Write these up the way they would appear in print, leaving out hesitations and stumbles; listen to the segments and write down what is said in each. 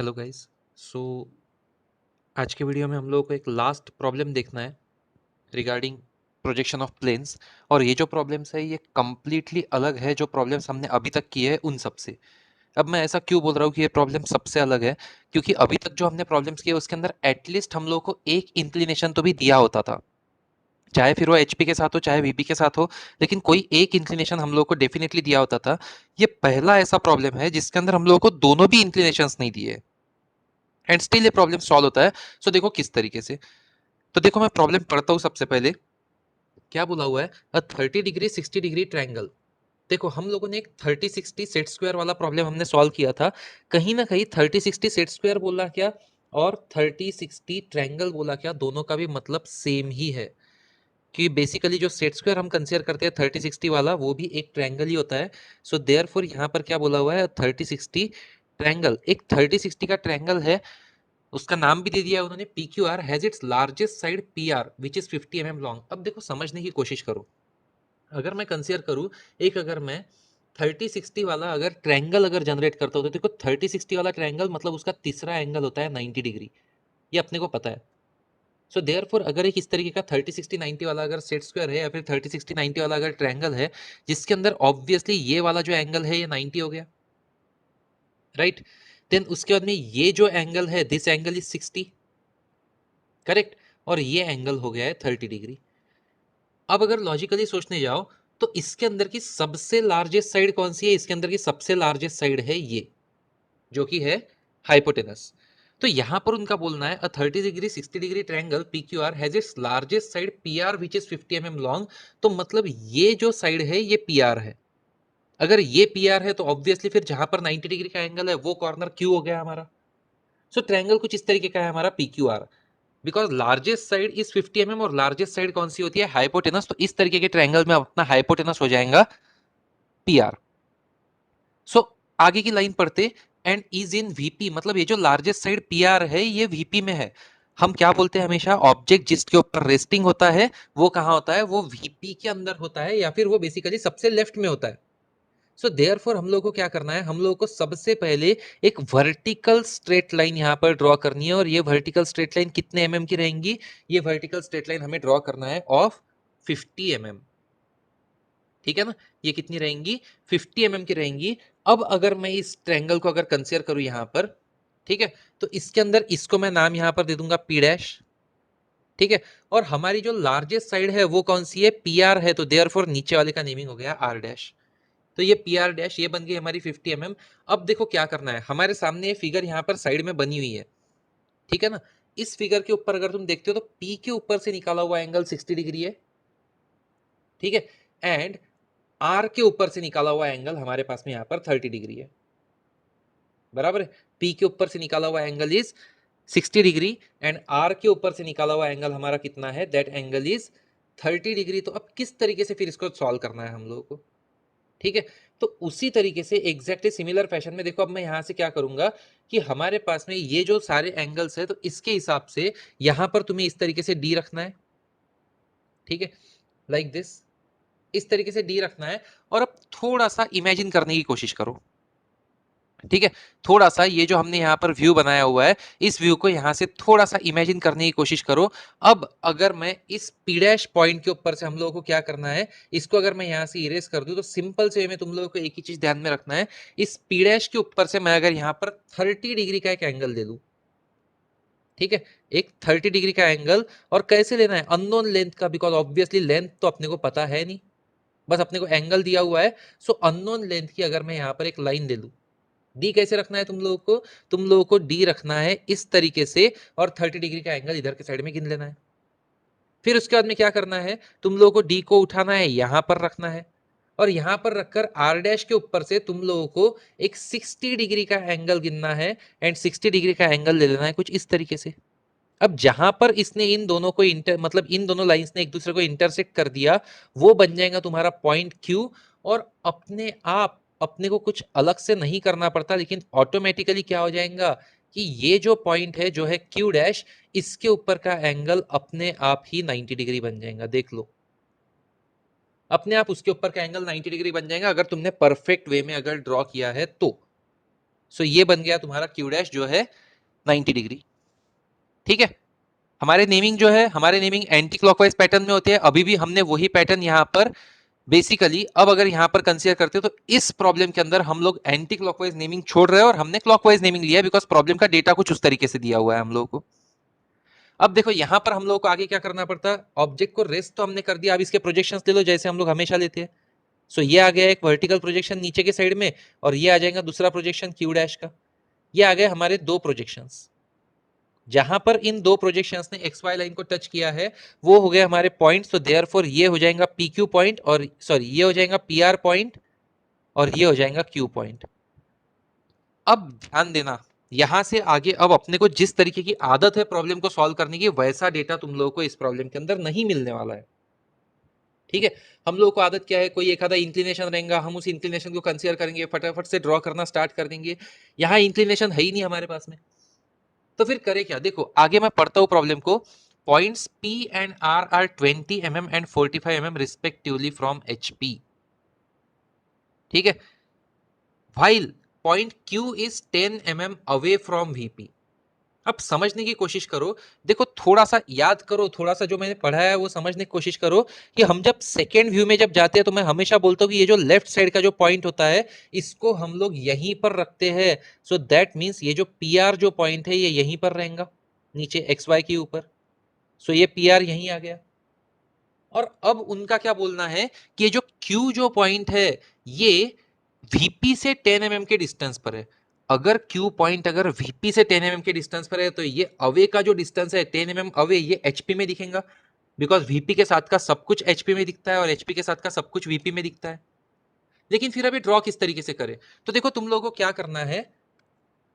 Hello guys. सो आज के video में हम लोगों को एक लास्ट प्रॉब्लम देखना है रिगार्डिंग प्रोजेक्शन ऑफ प्लेन्स। और ये जो प्रॉब्लम्स है ये कम्प्लीटली अलग है जो प्रॉब्लम्स हमने अभी तक किए हैं उन सब से। अब मैं ऐसा क्यों बोल रहा हूँ कि ये प्रॉब्लम सबसे अलग है, क्योंकि अभी तक जो हमने प्रॉब्लम्स किए उसके अंदर एटलीस्ट हम लोग को एक इंक्लिनेशन तो भी दिया होता था, चाहे फिर वो एचपी के साथ हो चाहे वीपी के साथ हो, लेकिन कोई एक इंक्लिनेशन हम लोग को डेफिनेटली दिया होता था। ये पहला ऐसा प्रॉब्लम है जिसके अंदर हम लोगों को दोनों भी इंक्लिनेशंस नहीं दिए एंड स्टिल ये प्रॉब्लम सॉल्व होता है। सो देखो किस तरीके से। तो देखो मैं प्रॉब्लम पढ़ता हूँ सबसे पहले। क्या बोला हुआ है? अ 30 डिग्री 60 डिग्री ट्रायंगल। देखो हम लोगों ने एक 30 60 सेट स्क्वायर वाला प्रॉब्लम हमने सॉल्व किया था। कहीं ना कहीं 30 60 सेट स्क्वायर बोला क्या और 30 60 ट्रायंगल बोला क्या, दोनों का भी मतलब सेम ही है। कि बेसिकली जो सेट स्क्वायर हम कंसीडर करते हैं 30 60 वाला वो भी एक ट्रायंगल ही होता है। सो देयरफॉर यहाँ पर क्या बोला हुआ है? 30 60 ट्रायंगल एक 30 60 का ट्रायंगल है। उसका नाम भी दे दिया है उन्होंने, P Q R has its largest side P R which is 50 mm long. अब देखो समझने की कोशिश करो। अगर मैं कंसिडर करूं, एक अगर मैं 30 60 वाला अगर ट्रायंगल अगर जनरेट करता हूं तो देखो 30 60 वाला ट्रायंगल मतलब उसका तीसरा एंगल होता है 90 डिग्री। ये अपने को पता है। सो देयर फोर अगर एक इस तरीके का 30 60 90 वाला अगर सेट स्क्वायर है या फिर 30 60 90 वाला अगर ट्रायंगल है जिसके अंदर ऑब्वियसली ये वाला जो एंगल है ये 90 हो गया, राइट? देन उसके बाद में ये जो एंगल है दिस एंगल इज 60, करेक्ट? और ये एंगल हो गया है 30 डिग्री। अब अगर लॉजिकली सोचने जाओ तो इसके अंदर की सबसे लार्जेस्ट साइड कौन सी है? इसके अंदर की सबसे लार्जेस्ट साइड है ये, जो कि है हाइपोटेनस। तो यहां पर उनका बोलना है अ 30 degree 60 degree triangle P Q R has its largest side P R which is 50 mm long. तो मतलब ये जो साइड है ये पी आर है। अगर ये पी आर है तो ऑब्वियसली फिर जहां पर 90 डिग्री का एंगल है वो कॉर्नर क्यू हो गया हमारा। सो ट्रायंगल कुछ इस तरीके का है हमारा P Q R, because largest side is 50 mm और लार्जेस्ट साइड कौन सी होती है? हाइपोटेनस। तो इस तरीके के ट्रायंगल में अपना हाइपोटेनस हो जाएगा पी आर। सो आगे की लाइन पढ़ते, एंड इज इन वीपी, मतलब ये जो लार्जेस्ट साइड पी आर है ये वीपी में है। हम क्या बोलते हैं हमेशा? ऑब्जेक्ट जिसके ऊपर रेस्टिंग होता है वो कहां होता है? वो वीपी के अंदर होता है या फिर वो बेसिकली सबसे लेफ्ट में होता है। सो देयरफॉर हम लोग को क्या करना है? हम लोग को सबसे पहले एक वर्टिकल स्ट्रेट लाइन यहां पर ड्रॉ करनी है। और ये वर्टिकल स्ट्रेट लाइन कितने एमएम की रहेंगी? ये वर्टिकल स्ट्रेट लाइन हमें ड्रॉ करना है ऑफ 50 mm। ठीक है ना? ये कितनी रहेंगी? 50 mm की रहेंगी। अब अगर मैं इस ट्रायंगल को अगर कंसीडर करूं यहां पर, ठीक है, तो इसके अंदर इसको मैं नाम यहां पर दे दूंगा पी डैश। ठीक है, और हमारी जो लार्जेस्ट साइड है वो कौन सी है? पी आर है। तो देयरफॉर नीचे वाले का नेमिंग हो गया आर डैश। तो ये पी आर डैश ये बन गई हमारी 50 mm। अब देखो क्या करना है, हमारे सामने ये फिगर यहाँ पर साइड में बनी हुई है, ठीक है ना? इस फिगर के ऊपर अगर तुम देखते हो तो पी के ऊपर से निकाला हुआ एंगल 60 डिग्री है, ठीक है, एंड आर के ऊपर से निकाला हुआ एंगल हमारे पास में यहाँ पर 30 डिग्री है, बराबर है? पी के ऊपर से निकाला हुआ angle is 60 degree and R के ऊपर से निकाला हुआ एंगल हमारा कितना है? That angle is 30 degree. तो अब किस तरीके से फिर इसको सॉल्व करना है हम लोगों को? ठीक है, तो उसी तरीके से एग्जैक्टली सिमिलर फैशन में देखो अब मैं यहां से क्या करूंगा कि हमारे पास में ये जो सारे एंगल्स है तो इसके हिसाब से यहां पर तुम्हें इस तरीके से डी रखना है, ठीक है, लाइक दिस। इस तरीके से डी रखना है। और अब थोड़ा सा इमेजिन करने की कोशिश करो, ठीक है, थोड़ा सा ये जो हमने यहाँ पर व्यू बनाया हुआ है इस व्यू को यहाँ से थोड़ा सा इमेजिन करने की कोशिश करो। अब अगर मैं इस पी डैश पॉइंट के ऊपर से हम लोगों को क्या करना है, इसको अगर मैं यहाँ से इरेज कर दूं तो सिंपल से में तुम लोगों को एक ही चीज ध्यान में रखना है, इस पी डैश के ऊपर से मैं अगर यहाँ पर 30 डिग्री का एक एंगल दे दूं, ठीक है, एक 30 डिग्री का एंगल। और कैसे लेना है? अननोन लेंथ का, बिकॉज ऑब्वियसली लेंथ तो अपने को पता है नहीं, बस अपने को एंगल दिया हुआ है। सो अननोन लेंथ की अगर मैं यहाँ पर एक लाइन दे दूं, डी कैसे रखना है तुम लोगों को? तुम लोगों को डी रखना है इस तरीके से और 30 डिग्री का एंगल इधर के साइड में गिन लेना है। फिर उसके बाद में क्या करना है? तुम लोगों को डी को उठाना है, यहां पर रखना है, और यहां पर रखकर आर डैश के ऊपर से तुम लोगों को एक 60 डिग्री का एंगल गिनना है एंड 60 डिग्री का एंगल ले लेना है कुछ इस तरीके से। अब जहां पर इसने इन दोनों को इंटर मतलब इन दोनों लाइंस ने एक दूसरे को इंटरसेक्ट कर दिया वो बन जाएगा तुम्हारा पॉइंट क्यू। और अपने आप अपने को कुछ अलग से नहीं करना पड़ता, लेकिन ऑटोमेटिकली क्या हो जाएगा कि ये जो पॉइंट है जो है क्यू डैश, इसके ऊपर का एंगल अपने आप ही 90 डिग्री बन जाएगा। देख लो, अपने आप उसके ऊपर का एंगल 90 डिग्री बन जाएगा अगर तुमने परफेक्ट वे में अगर ड्रॉ किया है तो। सो ये बन गया तुम्हारा क्यू डैश जो है 90 डिग्री। ठीक है, हमारे नेमिंग जो है, हमारे नेमिंग एंटी क्लॉकवाइज पैटर्न में होती है। अभी भी हमने वही पैटर्न यहां पर बेसिकली अब अगर यहां पर कंसीडर करते हो तो इस प्रॉब्लम के अंदर हम लोग एंटी क्लॉकवाइज नेमिंग छोड़ रहे हैं और हमने क्लॉकवाइज नेमिंग लिया बिकॉज प्रॉब्लम का डेटा कुछ उस तरीके से दिया हुआ है हम लोगों को। अब देखो यहां पर हम लोग को आगे क्या करना पड़ता है, ऑब्जेक्ट को रेस्ट तो हमने कर दिया, अब इसके प्रोजेक्शंस ले लो जैसे हम लोग हमेशा लेते हैं। सो ये आ गया एक वर्टिकल प्रोजेक्शन नीचे के साइड में और ये आ जाएगा दूसरा प्रोजेक्शन क्यू डैश का। ये आ गए हमारे दो प्रोजेक्शंस। जहां पर इन दो प्रोजेक्शंस ने एक्स वाई लाइन को टच किया है वो हो गए हमारे पॉइंट्स। तो देयरफॉर ये हो जाएगा पी क्यू पॉइंट और सॉरी ये हो जाएगा पी आर पॉइंट और ये हो जाएगा क्यू पॉइंट। अब ध्यान देना, यहां से आगे अब अपने को जिस तरीके की आदत है प्रॉब्लम को सॉल्व करने की वैसा डेटा तुम लोगों को इस प्रॉब्लम के अंदर नहीं मिलने वाला है। ठीक है, हम लोगों को आदत क्या है, कोई एक आधा इंक्लिनेशन रहेगा, हम उस इंक्लिनेशन को कंसीडर करेंगे, फटाफट से ड्रॉ करना स्टार्ट कर देंगे। यहां इंक्लिनेशन है ही नहीं हमारे पास में, तो फिर करें क्या। देखो आगे मैं पढ़ता हूं प्रॉब्लम को। Points P and R are 20 mm and 45 mm respectively from HP। ठीक है, while point Q is 10 mm away from VP। अब समझने की कोशिश करो, देखो थोड़ा सा याद करो, थोड़ा सा जो मैंने पढ़ा है वो समझने की कोशिश करो कि हम जब सेकेंड व्यू में जब जाते हैं तो मैं हमेशा बोलता हूं कि ये जो लेफ्ट साइड का जो पॉइंट होता है इसको हम लोग यहीं पर रखते हैं। सो दैट मींस ये जो पी आर जो पॉइंट है ये यहीं पर रहेगा नीचे एक्स वाई के ऊपर। सो ये पी आर यहीं आ गया। और अब उनका क्या बोलना है कि ये जो क्यू जो पॉइंट है ये वीपी से 10 mm के डिस्टेंस पर है। अगर क्यू पॉइंट अगर वीपी से 10 mm के डिस्टेंस पर है तो ये अवे का जो डिस्टेंस है 10 mm अवे ये एचपी में दिखेगा बिकॉज वीपी के साथ का सब कुछ एचपी में दिखता है और एचपी के साथ का सब कुछ वीपी में दिखता है। लेकिन फिर अभी ड्रॉ किस तरीके से करें, तो देखो तुम लोगों को क्या करना है,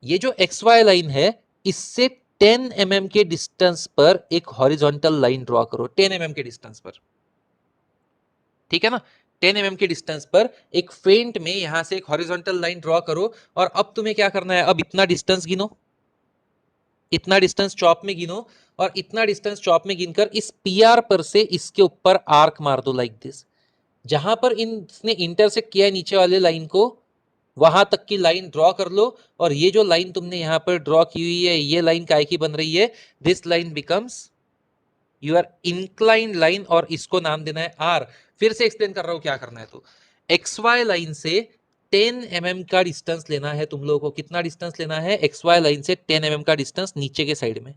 ये जो एक्स वाई लाइन है इससे 10 mm के डिस्टेंस पर एक हॉरिजॉन्टल लाइन ड्रॉ करो, 10 mm के डिस्टेंस पर। ठीक है ना, 10 mm के डिस्टेंस पर एक फेंट में यहां से एक हॉरिजॉन्टल लाइन ड्रॉ करो। और अब तुम्हें क्या करना है, अब इतना डिस्टेंस गिनो, इतना डिस्टेंस चॉप में गिनो और इतना डिस्टेंस चॉप में गिनकर इस पीआर पर से इसके ऊपर आर्क मार दो लाइक दिस। जहां पर इसने इंटरसेक्ट किया है नीचे वाले लाइन को वहां तक की लाइन ड्रॉ कर लो। और ये जो लाइन तुमने यहां पर ड्रॉ की हुई है ये लाइन काय की बन रही है, this line becomes your incline line और इसको नाम देना है आर। फिर से एक्सप्लेन कर रहा हूं क्या करना है, तो एक्स वाई लाइन से 10 mm का डिस्टेंस लेना है तुम लोगों को। कितना डिस्टेंस लेना है, एक्स वाई लाइन से 10 mm का डिस्टेंस नीचे के साइड में।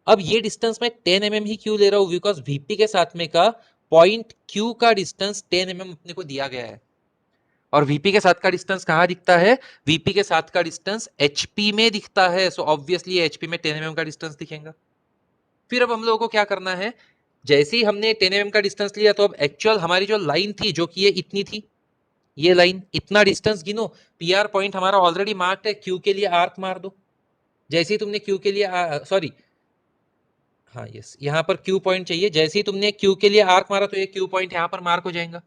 अब ये डिस्टेंस मैं 10 mm ही क्यों ले रहा हूं, बिकॉज वीपी के साथ में का पॉइंट क्यू का डिस्टेंस 10 mm अपने को दिया गया है और वीपी के साथ का डिस्टेंस कहां दिखता है, वीपी के साथ का डिस्टेंस एचपी में दिखता है। सो ऑब्वियसली एचपी में 10 mm का डिस्टेंस दिखेगा। फिर अब हम लोगों को क्या करना है, जैसे ही हमने 10 mm का डिस्टेंस लिया तो अब एक्चुअल हमारी जो लाइन थी जो कि ये इतनी थी, ये लाइन इतना डिस्टेंस गिनो। पीआर पॉइंट हमारा ऑलरेडी मार्क्ड है, क्यू के लिए आर्क मार दो। जैसे ही तुमने क्यू के लिए सॉरी हाँ यस यहां पर क्यू पॉइंट चाहिए, जैसे ही तुमने क्यू के लिए आर्क मारा तो ये क्यू पॉइंट यहां पर मार्क हो जाएगा।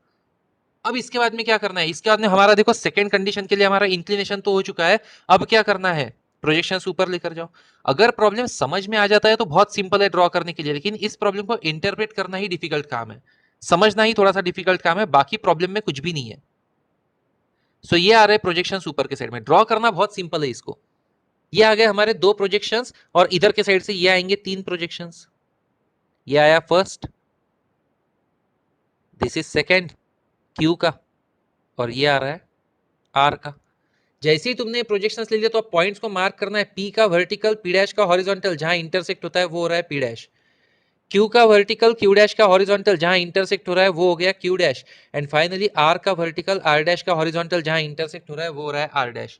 अब इसके बाद में क्या करना है, इसके बाद में हमारा देखो सेकंड कंडीशन के लिए हमारा इंक्लिनेशन तो हो चुका है। अब क्या करना है, प्रोजेक्शन ऊपर लेकर जाओ। अगर प्रॉब्लम समझ में आ जाता है तो बहुत सिंपल है ड्रॉ करने के लिए, लेकिन इस प्रॉब्लम को इंटरप्रेट करना ही डिफिकल्ट काम है, समझना ही थोड़ा सा डिफिकल्ट काम है, बाकी प्रॉब्लम में कुछ भी नहीं है। सो ये आ रहा है प्रोजेक्शन ऊपर के साइड में, ड्रॉ करना बहुत सिंपल है इसको। ये आ गए हमारे दो प्रोजेक्शंस और इधर के साइड से ये आएंगे तीन प्रोजेक्शंस। ये आया first, this is second Q का, और ये आ रहा है आर का। जैसे ही तुमने प्रोजेक्शंस ले लिया तो अब पॉइंट्स को मार्क करना है, पी का वर्टिकल पी डैश का हॉरिजॉन्टल, जहां इंटरसेक्ट होता है वो हो रहा है पी डैश। क्यू का वर्टिकल क्यू डैश का हॉरिजॉन्टल, जहां इंटरसेक्ट हो रहा है वो हो गया Q dash. And finally R का वर्टिकल आर डैश का हॉरिजॉन्टल, जहां इंटरसेक्ट हो रहा है वो हो रहा है आर डैश।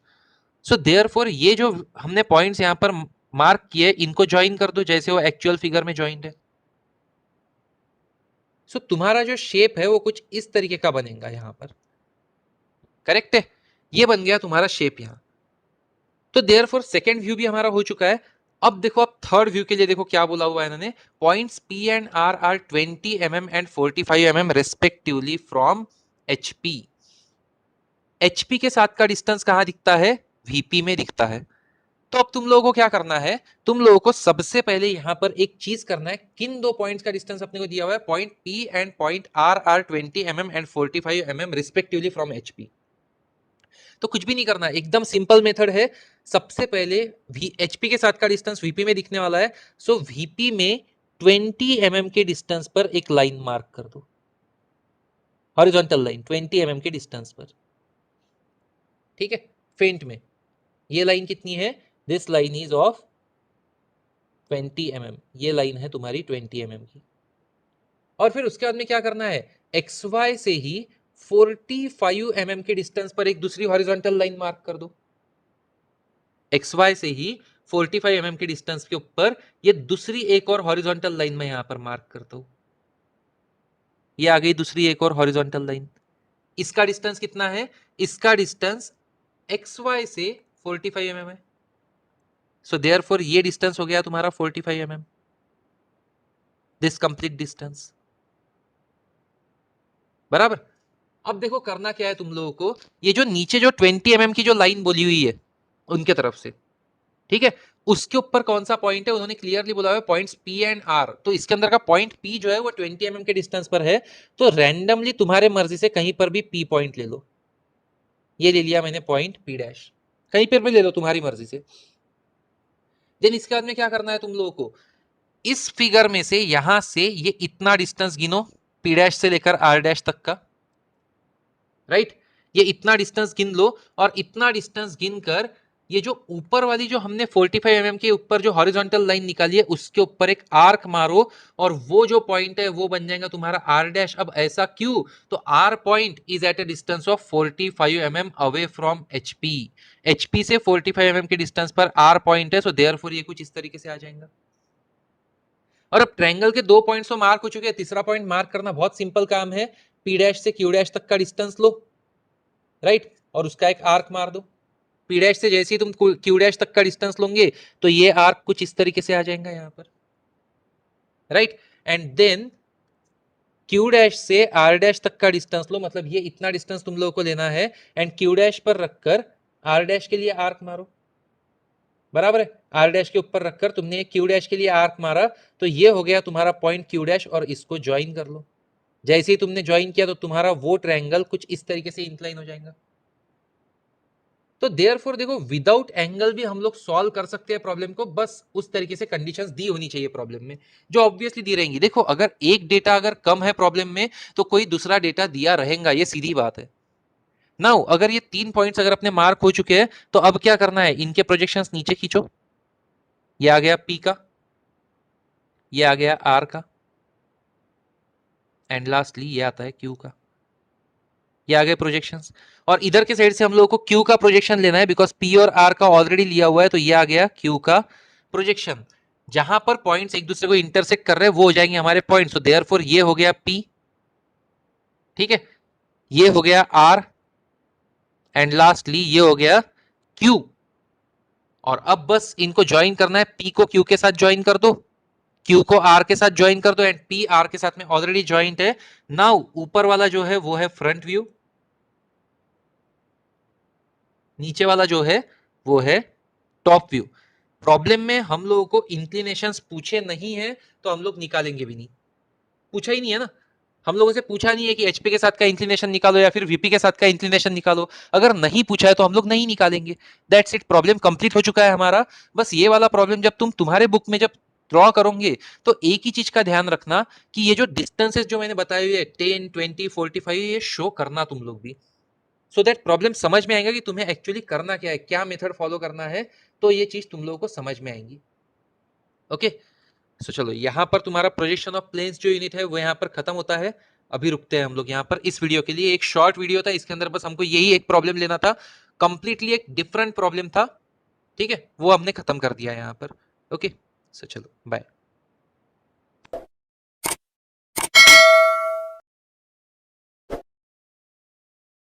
सो देयरफॉर ये जो हमने पॉइंट्स यहां पर मार्क किए इनको ज्वाइन कर दो जैसे वो एक्चुअल फिगर में ज्वाइंट है। सो तुम्हारा जो शेप है वो कुछ इस तरीके का बनेगा यहां पर, करेक्ट है, ये बन गया तुम्हारा शेप यहां। तो देयरफॉर सेकंड व्यू भी हमारा हो चुका है। अब देखो अब थर्ड व्यू के लिए देखो क्या बोला हुआ है इन्होंने, points P and R 20 mm and 45 mm respectively from HP. HP के साथ का डिस्टेंस कहां दिखता है, वीपी में दिखता है। तो अब तुम लोगों को क्या करना है, तुम लोगों को सबसे पहले यहां पर एक चीज करना है, किन दो पॉइंट्स का डिस्टेंस अपने को दिया हुआ है, point P and point R 20 mm and 45 mm respectively from HP. तो कुछ भी नहीं करना, एकदम सिंपल मेथड है। सबसे पहले एचपी के साथ का डिस्टेंस वीपी में दिखने वाला है, सो वीपी में 20 mm के डिस्टेंस पर एक लाइन मार्क कर दो, हॉरिजॉन्टल लाइन 20 mm के डिस्टेंस पर, ठीक है, फेंट में। ये लाइन कितनी है? This line is of 20 mm, ये लाइन है तुम्हारी 20 mm की। और फिर उसके बाद में क्या करना है, एक्स वाई से ही 45 mm के डिस्टेंस पर एक दूसरी हॉरिजॉन्टल लाइन मार्क कर दो। एक्स वाई से ही 45 mm के डिस्टेंस के ऊपर ये दूसरी एक और हॉरिजॉन्टल लाइन में यहां पर मार्क करता हूं। ये आ गई दूसरी एक और हॉरिजॉन्टल लाइन। इसका डिस्टेंस कितना है? इसका डिस्टेंस एक्स वाई से 45 mm है, सो देयरफॉर ये डिस्टेंस हो गया तुम्हारा 45 mm, दिस कंप्लीट डिस्टेंस, बराबर। अब देखो करना क्या है तुम लोगों को, ये जो नीचे जो 20 mm की जो लाइन बोली हुई है उनके तरफ से, ठीक है, उसके ऊपर कौन सा पॉइंट है, उन्होंने क्लियरली बोला है पॉइंट्स पी एंड आर। तो इसके अंदर का पॉइंट पी जो है वो 20 mm के डिस्टेंस पर है, तो रैंडमली तुम्हारे मर्जी से कहीं पर भी पी पॉइंट ले लो। ये ले लिया मैंने पॉइंट पी डैश, कहीं पर भी ले लो तुम्हारी मर्जी से। देन इसके बाद में क्या करना है तुम लोगों को, इस फिगर में से यहां से ये इतना डिस्टेंस गिनो, पी डैश से लेकर आर डैश तक का, राइट। ये इतना डिस्टेंस गिन लो, और इतना डिस्टेंस गिनकर ये जो ऊपर वाली जो हमने 45 mm के ऊपर जो हॉरिजॉन्टल लाइन निकाली है उसके ऊपर एक आर्क मारो, और वो जो पॉइंट है वो बन जाएगा तुम्हारा आर डैश। अब ऐसा क्यों? तो R point is at a distance of 45 mm away from HP. HP से 45 mm के डिस्टेंस पर आर पॉइंट है, सो देयरफॉर ये कुछ इस तरीके से आ जाएगा। और अब ट्रायंगल के 2 पॉइंट्स तो मार्क हो चुके हैं, तीसरा पॉइंट मार्क करना बहुत सिंपल काम है। पी डैश से क्यू डैश तक का डिस्टेंस लो, राइट, और उसका एक आर्क मार दो। पी डैश से जैसे ही तुम क्यू डैश तक का डिस्टेंस लोगे तो ये आर्क कुछ इस तरीके से आ जाएगा यहां पर, right. And then Q dash से आर डैश तक का डिस्टेंस लो, मतलब ये इतना डिस्टेंस तुम लोगों को लेना है, एंड क्यू डैश पर रखकर आर डैश के लिए आर्क मारो, बराबर है। आर डैश के ऊपर रखकर तुमने क्यू डैश के लिए आर्क मारा, तो ये हो गया तुम्हारा पॉइंट क्यू डैश, और इसको ज्वाइन कर लो। जैसे ही तुमने ज्वाइन किया तो तुम्हारा वो ट्रायंगल कुछ इस तरीके से इंक्लाइन हो जाएगा। तो देयरफॉर देखो, विदाउट एंगल भी हम लोग सॉल्व कर सकते हैं प्रॉब्लम को, बस उस तरीके से कंडीशंस दी होनी चाहिए प्रॉब्लम में, जो ऑब्वियसली दी रहेंगी। देखो अगर एक डेटा अगर कम है प्रॉब्लम में तो कोई दूसरा डेटा दिया रहेगा, ये सीधी बात है। नाउ अगर ये 3 पॉइंट्स अगर अपने मार्क हो चुके हैं तो अब क्या करना है, इनके प्रोजेक्शंस नीचे खींचो। ये आ गया पी का, ये आ गया आर का, एंड लास्टली ये आता है क्यू का। ये आ गए प्रोजेक्शंस, और इधर के साइड से हम लोगों को क्यू का प्रोजेक्शन लेना है, बिकॉज पी और आर का ऑलरेडी लिया हुआ है, तो ये आ गया क्यू का प्रोजेक्शन। जहां पर पॉइंट्स एक दूसरे को इंटरसेक्ट कर रहे हैं वो हो जाएंगे हमारे पॉइंट्स, तो देयरफॉर ये हो गया पी, ठीक है, ये हो गया आर, एंड लास्टली ये हो गया क्यू। और अब बस इनको ज्वाइन करना है, पी को क्यू के साथ ज्वाइन कर दो, क्यू को आर के साथ ज्वाइन कर दो, एंड पी आर के साथ में ऑलरेडी ज्वाइंट है। नाउ ऊपर वाला जो है वो है फ्रंट व्यू, नीचे वाला जो है वो है टॉप व्यू। प्रॉब्लम में हम लोगों को इंक्लिनेशंस पूछे नहीं है तो हम लोग निकालेंगे भी नहीं, पूछा ही नहीं है ना, हम लोगों से पूछा नहीं है कि एचपी के साथ का इंक्लिनेशन निकालो या फिर वीपी के साथ का इंक्लिनेशन निकालो। अगर नहीं पूछा है तो हम लोग नहीं निकालेंगे, दैट्स इट, प्रॉब्लम कंप्लीट हो चुका है हमारा। बस ये वाला प्रॉब्लम जब तुम तुम्हारे बुक में जब ड्रॉ करोगे तो एक ही चीज का ध्यान रखना कि ये जो डिस्टेंसेस जो मैंने बताई हुई है 10, 20, 45, ये शो करना तुम लोग भी, सो दैट प्रॉब्लम समझ में आएगा कि तुम्हें एक्चुअली करना क्या है, क्या मेथड फॉलो करना है, तो ये चीज तुम लोगों को समझ में आएंगी। ओके, सो चलो यहाँ पर तुम्हारा प्रोजेक्शन ऑफ प्लेन्स जो यूनिट है वो यहाँ पर खत्म होता है। अभी रुकते हैं हम लोग यहाँ पर। इस वीडियो के लिए एक शॉर्ट वीडियो था, इसके अंदर बस हमको यही एक प्रॉब्लम लेना था, कंप्लीटली एक डिफरेंट प्रॉब्लम था, ठीक है, वो हमने खत्म कर दिया यहाँ पर। ओके, सो चलो बाय।